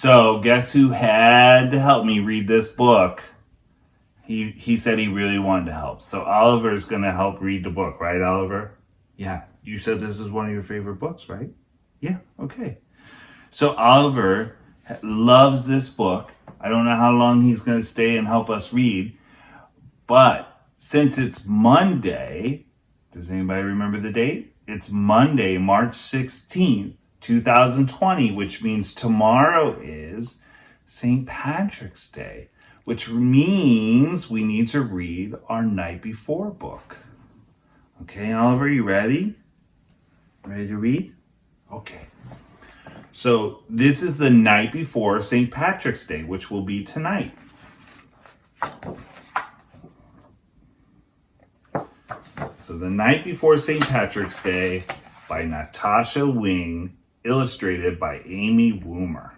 So guess who had to help me read this book? He said he really wanted to help. So Oliver's going to help read the book, right, Oliver? Yeah. You said this is one of your favorite books, right? Yeah. Okay. So Oliver loves this book. I don't know how long he's going to stay and help us read, but since it's Monday, does anybody remember the date? It's Monday, March 16th, 2020, which means tomorrow is St. Patrick's Day, which means we need to read our night before book. Okay, Oliver, you ready? Ready to read? Okay. So this is the night before St. Patrick's Day, which will be tonight. So the night before St. Patrick's Day by Natasha Wing, illustrated by Amy Woomer.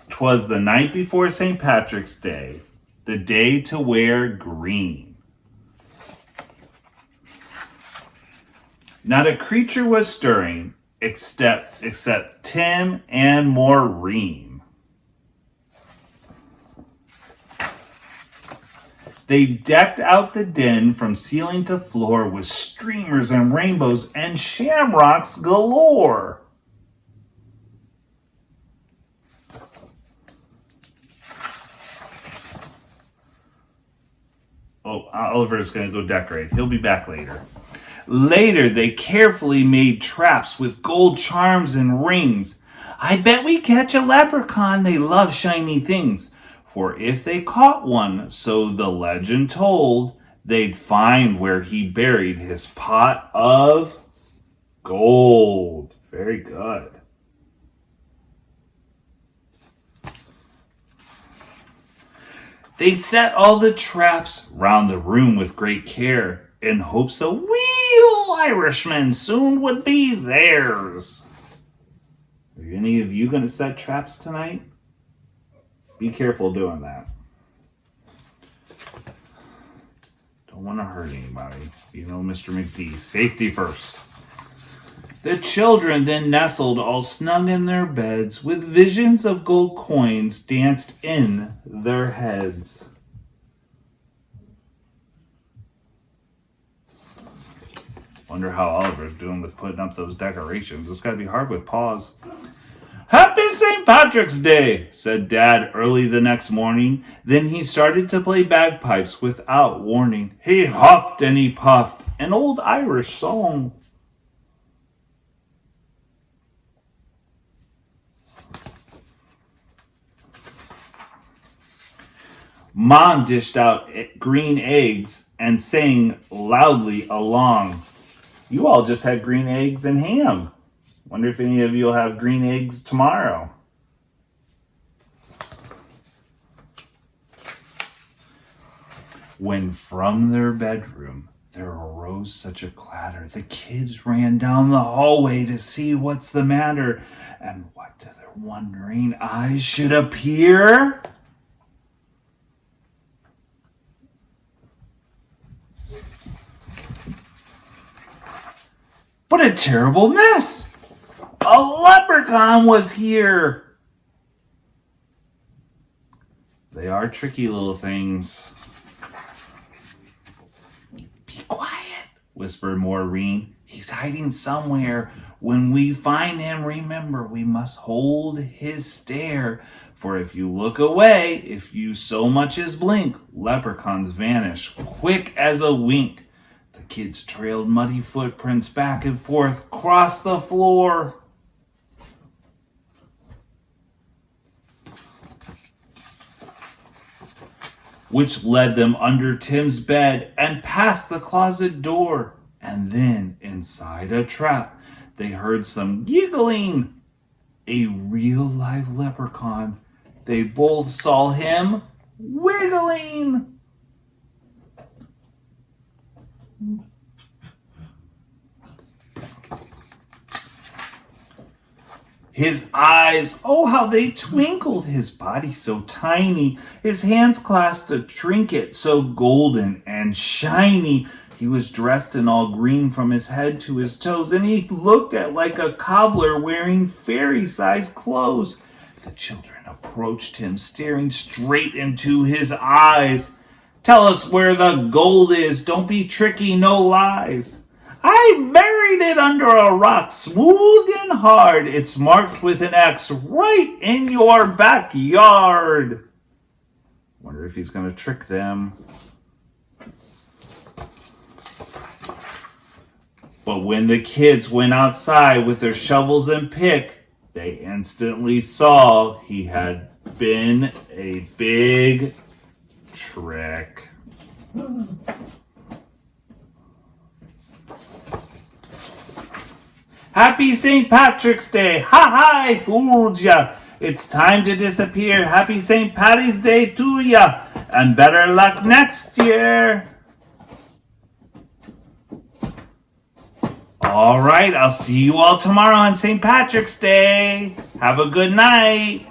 'Twas the night before St. Patrick's Day, the day to wear green. Not a creature was stirring except Tim and Maureen. They decked out the den from ceiling to floor with streamers and rainbows and shamrocks galore. Oh, Oliver's going to go decorate. He'll be back later. Later, they carefully made traps with gold charms and rings. I bet we catch a leprechaun. They love shiny things. For if they caught one, so the legend told, they'd find where he buried his pot of gold. Very good. They set all the traps round the room with great care, in hopes a real Irishman soon would be theirs. Are any of you going to set traps tonight? Be careful doing that. Don't want to hurt anybody. You know, Mr. McD, safety first. The children then nestled all snug in their beds, with visions of gold coins danced in their heads. Wonder how Oliver's doing with putting up those decorations. It's got to be hard with paws. Happy St. Patrick's Day, said Dad early the next morning. Then he started to play bagpipes without warning. He huffed and he puffed, an old Irish song. Mom dished out green eggs and sang loudly along. You all just had green eggs and ham. Wonder if any of you will have green eggs tomorrow. When from their bedroom there arose such a clatter, the kids ran down the hallway to see what's the matter, and what to their wondering eyes should appear? What a terrible mess! A leprechaun was here! They are tricky little things. Be quiet, whispered Maureen. He's hiding somewhere. When we find him, remember, we must hold his stare. For if you look away, if you so much as blink, leprechauns vanish quick as a wink. The kids trailed muddy footprints back and forth across the floor. Which led them under Tim's bed and past the closet door. And then, inside a trap, they heard some giggling. A real live leprechaun. They both saw him wiggling. His eyes, oh how they twinkled, his body so tiny, his hands clasped a trinket so golden and shiny. He was dressed in all green from his head to his toes, and he looked like a cobbler wearing fairy-sized clothes. The children approached him, staring straight into his eyes. "Tell us where the gold is. Don't be tricky, no lies." "I buried it under a rock, smooth and hard. It's marked with an X right in your backyard." Wonder if he's going to trick them. But when the kids went outside with their shovels and pick, they instantly saw he had been a big trick. Happy St. Patrick's Day! Ha ha! I fooled ya! It's time to disappear. Happy St. Patty's Day to ya! And better luck next year! All right, I'll see you all tomorrow on St. Patrick's Day. Have a good night.